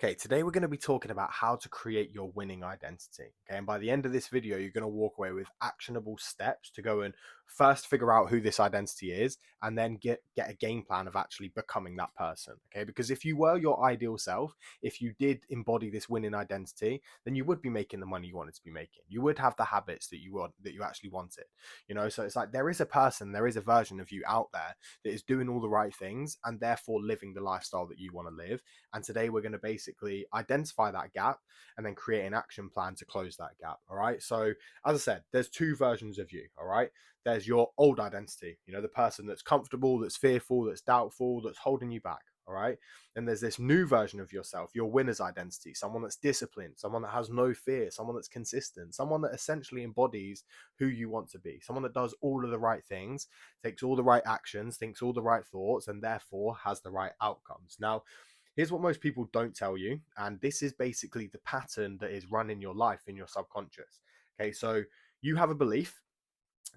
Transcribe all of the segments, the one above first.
Okay, today we're going to be talking about how to create your winning identity. Okay, and by the end of this video, you're going to walk away with actionable steps to go and first figure out who this identity is and then get a game plan of actually becoming that person. Okay, because if you were your ideal self, if you did embody this winning identity, then you would be making the money you wanted to be making. You would have the habits that you actually wanted. So it's like there is a person, there is a version of you out there that is doing all the right things and therefore living the lifestyle that you want to live. And today we're going to basically identify that gap and then create an action plan to close that gap. All right. So, as I said, there's two versions of you. All right. There's your old identity, the person that's comfortable, that's fearful, that's doubtful, that's holding you back. All right. And there's this new version of yourself, your winner's identity, someone that's disciplined, someone that has no fear, someone that's consistent, someone that essentially embodies who you want to be, someone that does all of the right things, takes all the right actions, thinks all the right thoughts, and therefore has the right outcomes. Now, here's what most people don't tell you, and this is basically the pattern that is running your life in your subconscious. Okay, so you have a belief,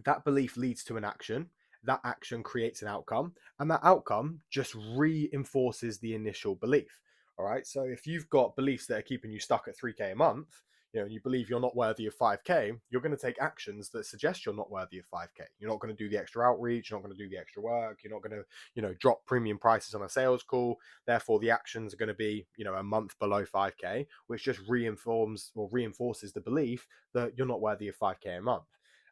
that belief leads to an action, that action creates an outcome, and that outcome just reinforces the initial belief. All right, so if you've got beliefs that are keeping you stuck at 3K a month, and you believe you're not worthy of 5K, you're going to take actions that suggest you're not worthy of 5K. You're not going to do the extra outreach, you're not going to do the extra work, you're not going to, drop premium prices on a sales call. Therefore, the actions are going to be, a month below 5K, which just reinforces the belief that you're not worthy of 5K a month.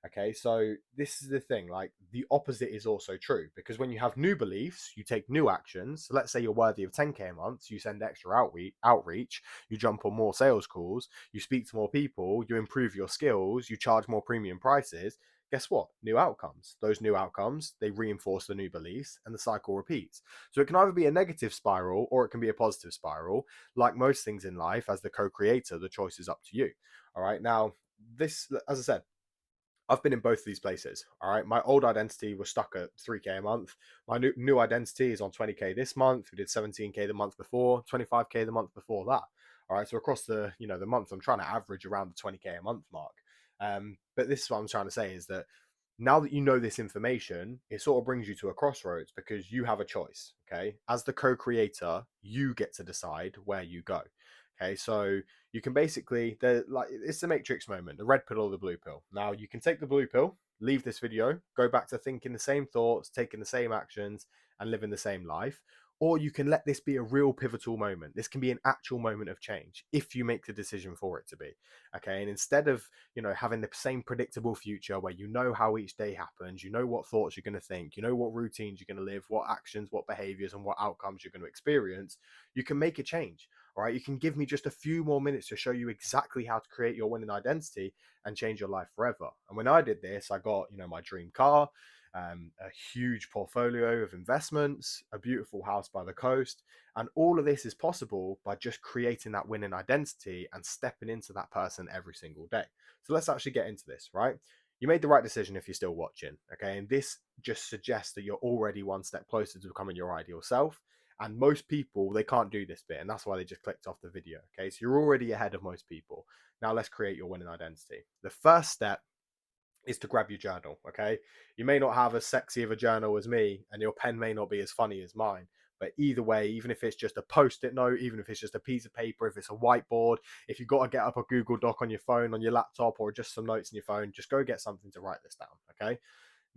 Okay, so this is the thing, like the opposite is also true, because when you have new beliefs, you take new actions. So let's say you're worthy of 10K a month, so you send extra outreach, you jump on more sales calls, you speak to more people, you improve your skills, you charge more premium prices. Guess what? New outcomes. Those new outcomes, they reinforce the new beliefs and the cycle repeats. So it can either be a negative spiral or it can be a positive spiral. Like most things in life, as the co-creator, the choice is up to you. All right. Now, this, as I said, I've been in both of these places. All right. My old identity was stuck at 3K a month. My new identity is on 20K this month. We did 17K the month before, 25K the month before that. All right. So across the month, I'm trying to average around the 20K a month mark. But this is what I'm trying to say is that now that you know this information, it sort of brings you to a crossroads because you have a choice. Okay. As the co creator, you get to decide where you go. Okay. So you can basically, it's the matrix moment, the red pill or the blue pill. Now you can take the blue pill, leave this video, go back to thinking the same thoughts, taking the same actions, and living the same life. Or you can let this be a real pivotal moment. This can be an actual moment of change if you make the decision for it to be. Okay. And instead of, having the same predictable future where you know how each day happens, you know what thoughts you're going to think, you know what routines you're going to live, what actions, what behaviors, and what outcomes you're going to experience, you can make a change. All right, you can give me just a few more minutes to show you exactly how to create your winning identity and change your life forever. And when I did this, I got, my dream car, a huge portfolio of investments, a beautiful house by the coast. And all of this is possible by just creating that winning identity and stepping into that person every single day. So let's actually get into this, right? You made the right decision if you're still watching, okay? And this just suggests that you're already one step closer to becoming your ideal self. And most people, they can't do this bit, and that's why they just clicked off the video. Okay, so you're already ahead of most people. Now let's create your winning identity. The first step is to grab your journal. Okay, you may not have as sexy of a journal as me, and your pen may not be as funny as mine. But either way, even if it's just a post-it note, even if it's just a piece of paper, if it's a whiteboard, if you've got to get up a Google Doc on your phone, on your laptop, or just some notes in your phone, just go get something to write this down. Okay.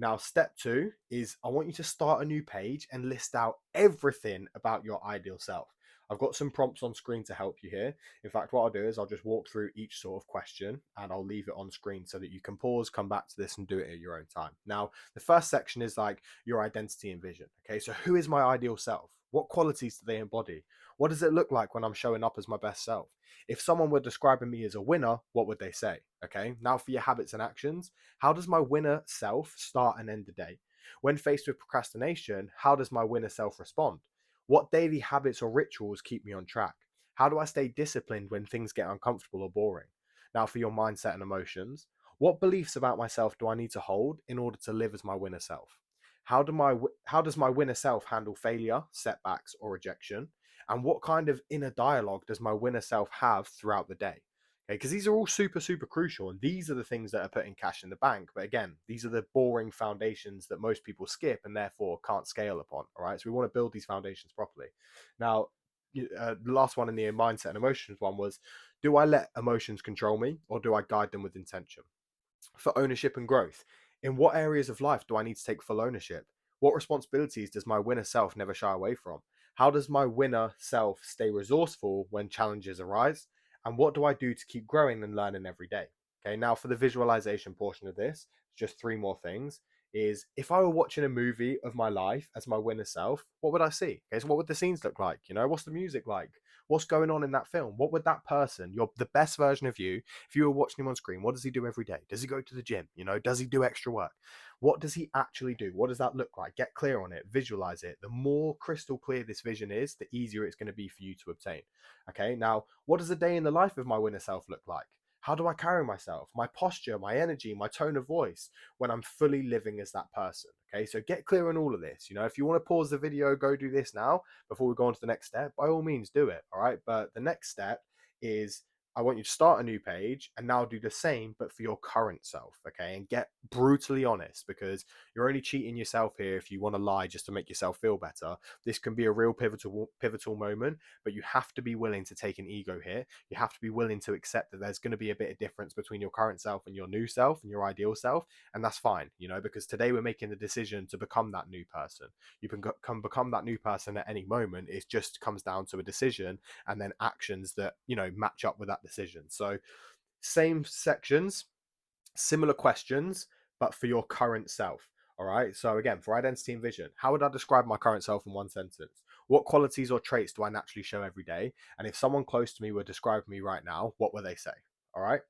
Now, step two is I want you to start a new page and list out everything about your ideal self. I've got some prompts on screen to help you here. In fact, what I'll do is I'll just walk through each sort of question and I'll leave it on screen so that you can pause, come back to this and do it at your own time. Now, the first section is like your identity and vision. Okay, so who is my ideal self? What qualities do they embody? What does it look like when I'm showing up as my best self? If someone were describing me as a winner, what would they say? Okay, now for your habits and actions. How does my winner self start and end the day? When faced with procrastination, how does my winner self respond? What daily habits or rituals keep me on track? How do I stay disciplined when things get uncomfortable or boring? Now, for your mindset and emotions, what beliefs about myself do I need to hold in order to live as my winner self? How does my winner self handle failure, setbacks, or rejection? And what kind of inner dialogue does my winner self have throughout the day? Okay, because these are all super, super crucial. And these are the things that are putting cash in the bank. But again, these are the boring foundations that most people skip and therefore can't scale upon. All right. So we want to build these foundations properly. Now, the last one in the mindset and emotions one was, do I let emotions control me or do I guide them with intention? For ownership and growth, in what areas of life do I need to take full ownership? What responsibilities does my winner self never shy away from? How does my winner self stay resourceful when challenges arise? And what do I do to keep growing and learning every day? Okay, now for the visualization portion of this, just three more things. Is if I were watching a movie of my life as my winner self, what would I see? Okay, so what would the scenes look like? What's the music like? What's going on in that film? What would that person, the best version of you, if you were watching him on screen, what does he do every day? Does he go to the gym? Does he do extra work? What does he actually do? What does that look like? Get clear on it, visualize it. The more crystal clear this vision is, the easier it's going to be for you to obtain. Okay, now, what does a day in the life of my winner self look like? How do I carry myself? My posture, my energy, my tone of voice when I'm fully living as that person. Okay, so get clear on all of this. If you want to pause the video, go do this now before we go on to the next step. By all means, do it. All right, but the next step is I want you to start a new page and now do the same, but for your current self, okay? And get brutally honest, because you're only cheating yourself here if you want to lie just to make yourself feel better. This can be a real pivotal moment, but you have to be willing to take an ego hit. You have to be willing to accept that there's going to be a bit of difference between your current self and your new self and your ideal self, and that's fine, because today we're making the decision to become that new person. You can become that new person at any moment. It just comes down to a decision and then actions that match up with that decision. So same sections, similar questions, but for your current self. All right, so again, for identity and vision, how would I describe my current self in one sentence? What qualities or traits do I naturally show every day? And if someone close to me were describing me right now, what would they say? All right,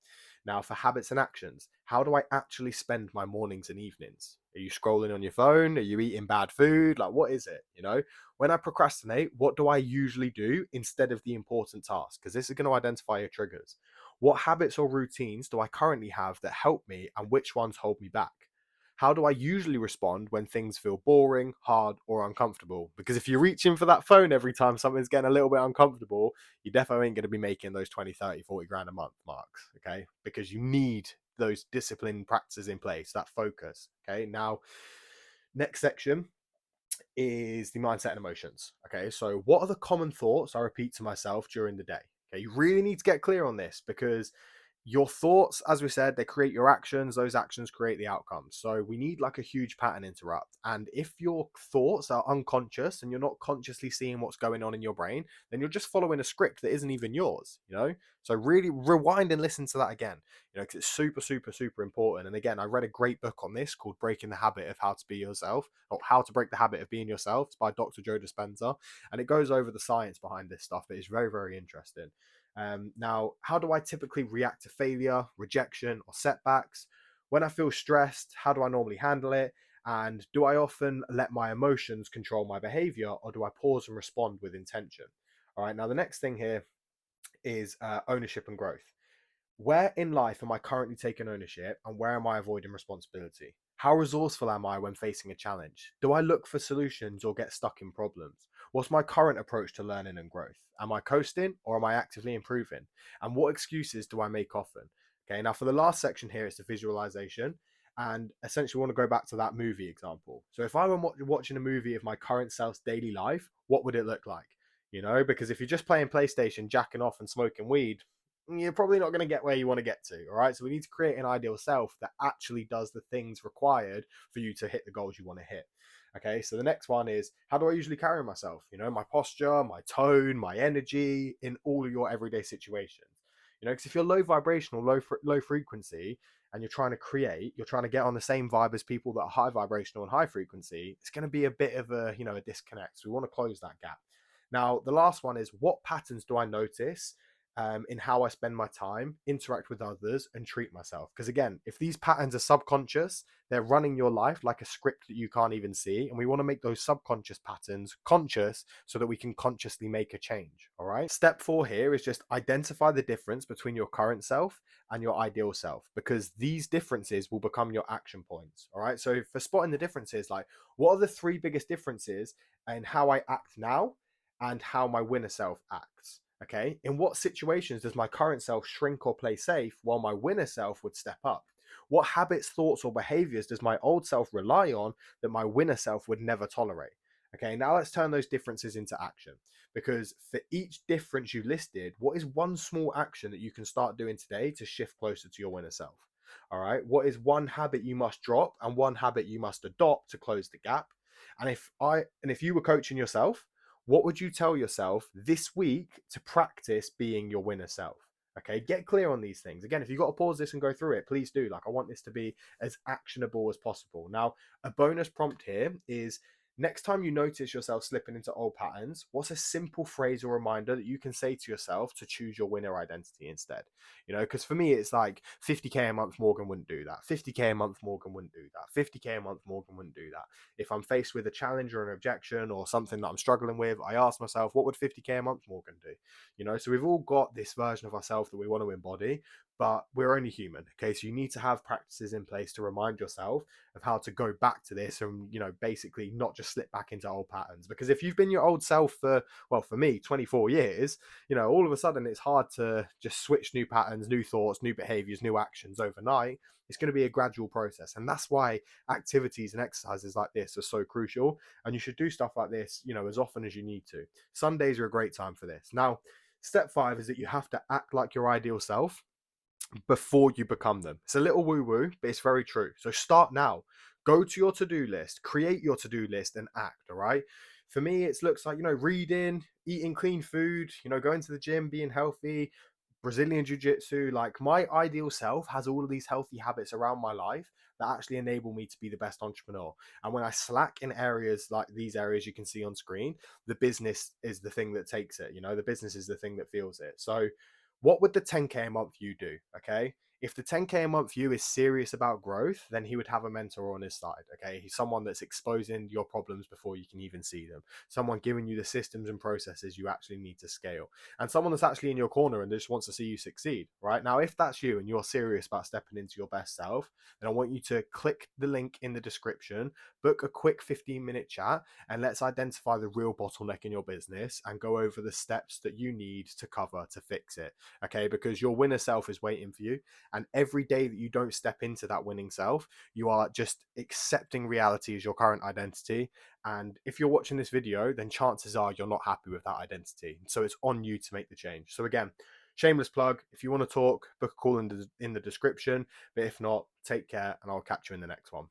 now for habits and actions, how do I actually spend my mornings and evenings? Are you scrolling on your phone? Are you eating bad food? Like, what is it? When I procrastinate, what do I usually do instead of the important task? Because this is going to identify your triggers. What habits or routines do I currently have that help me, and which ones hold me back? How do I usually respond when things feel boring, hard, or uncomfortable? Because if you're reaching for that phone every time something's getting a little bit uncomfortable, you definitely ain't going to be making those 20, 30, 40 grand a month marks, okay? Because you need those discipline practices in place, that focus, okay? Now, next section is the mindset and emotions. Okay, so what are the common thoughts I repeat to myself during the day? Okay, you really need to get clear on this, because your thoughts, as we said, they create your actions. Those actions create the outcomes. So we need like a huge pattern interrupt. And if your thoughts are unconscious and you're not consciously seeing what's going on in your brain, then you're just following a script that isn't even yours. So really rewind and listen to that again, because it's super, super, super important. And again, I read a great book on this called Breaking the Habit of How to Be Yourself, or How to Break the Habit of Being Yourself. It's by Dr. Joe Dispenza. And it goes over the science behind this stuff. It's very, very interesting. Now, how do I typically react to failure, rejection, or setbacks? When I feel stressed, how do I normally handle it? And do I often let my emotions control my behavior, or do I pause and respond with intention? All right, now the next thing here is ownership and growth. Where in life am I currently taking ownership, and where am I avoiding responsibility? How resourceful am I when facing a challenge? Do I look for solutions or get stuck in problems? What's my current approach to learning and growth? Am I coasting or am I actively improving? And what excuses do I make often? Okay, now for the last section here, it's the visualization. And essentially, we want to go back to that movie example. So if I were watching a movie of my current self's daily life, what would it look like? Because if you're just playing PlayStation, jacking off and smoking weed, you're probably not going to get where you want to get to. All right, so we need to create an ideal self that actually does the things required for you to hit the goals you want to hit. Okay, so the next one is, how do I usually carry myself? My posture, my tone, my energy in all of your everyday situations. Because if you're low vibrational, low frequency, and you're trying to create, you're trying to get on the same vibe as people that are high vibrational and high frequency, it's going to be a bit of a disconnect. So we want to close that gap. Now, the last one is, what patterns do I notice in how I spend my time, interact with others, and treat myself? Because again, if these patterns are subconscious, they're running your life like a script that you can't even see. And we want to make those subconscious patterns conscious so that we can consciously make a change. All right. Step 4 here is just identify the difference between your current self and your ideal self, because these differences will become your action points. All right. So for spotting the differences, like, what are the 3 biggest differences in how I act now and how my winner self acts? Okay, in what situations does my current self shrink or play safe while my winner self would step up? What habits, thoughts, or behaviors does my old self rely on that my winner self would never tolerate? Okay, now let's turn those differences into action, because for each difference you listed, what is one small action that you can start doing today to shift closer to your winner self? All right, what is one habit you must drop and one habit you must adopt to close the gap? And if you were coaching yourself, what would you tell yourself this week to practice being your winner self? Okay, get clear on these things. Again, if you've got to pause this and go through it, please do. Like, I want this to be as actionable as possible. Now, a bonus prompt here is, next time you notice yourself slipping into old patterns, what's a simple phrase or reminder that you can say to yourself to choose your winner identity instead? Because for me, it's like 50K a month, Morgan wouldn't do that. 50K a month, Morgan wouldn't do that. 50K a month, Morgan wouldn't do that. If I'm faced with a challenge or an objection or something that I'm struggling with, I ask myself, what would 50K a month, Morgan do? So we've all got this version of ourselves that we want to embody, but we're only human. Okay, so you need to have practices in place to remind yourself of how to go back to this and basically not just slip back into old patterns. Because if you've been your old self for, well, for me, 24 years, all of a sudden it's hard to just switch new patterns, new thoughts, new behaviors, new actions overnight. It's going to be a gradual process, and that's why activities and exercises like this are so crucial. And you should do stuff like this as often as you need to. Sundays are a great time for this. Now, step 5 is that you have to act like your ideal self before you become them. It's a little woo woo, but it's very true. So start now. Go to your to do list, create your to do list, and act. All right. For me, it looks like, reading, eating clean food, going to the gym, being healthy, Brazilian Jiu Jitsu. Like, my ideal self has all of these healthy habits around my life that actually enable me to be the best entrepreneur. And when I slack in areas like these areas you can see on screen, the business is the thing that takes it. The business is the thing that feels it. So, what would the 10K a month you do? Okay. If the 10K a month you is serious about growth, then he would have a mentor on his side. Okay. He's someone that's exposing your problems before you can even see them, someone giving you the systems and processes you actually need to scale, and someone that's actually in your corner and just wants to see you succeed. Right now, if that's you and you're serious about stepping into your best self, then I want you to click the link in the description, book a quick 15-minute chat, and let's identify the real bottleneck in your business and go over the steps that you need to cover to fix it. Okay, because your winner self is waiting for you, and every day that you don't step into that winning self, you are just accepting reality as your current identity. And if you're watching this video, then chances are you're not happy with that identity, so it's on you to make the change. So again, shameless plug, if you want to talk, book a call in the description. But if not, take care, and I'll catch you in the next one.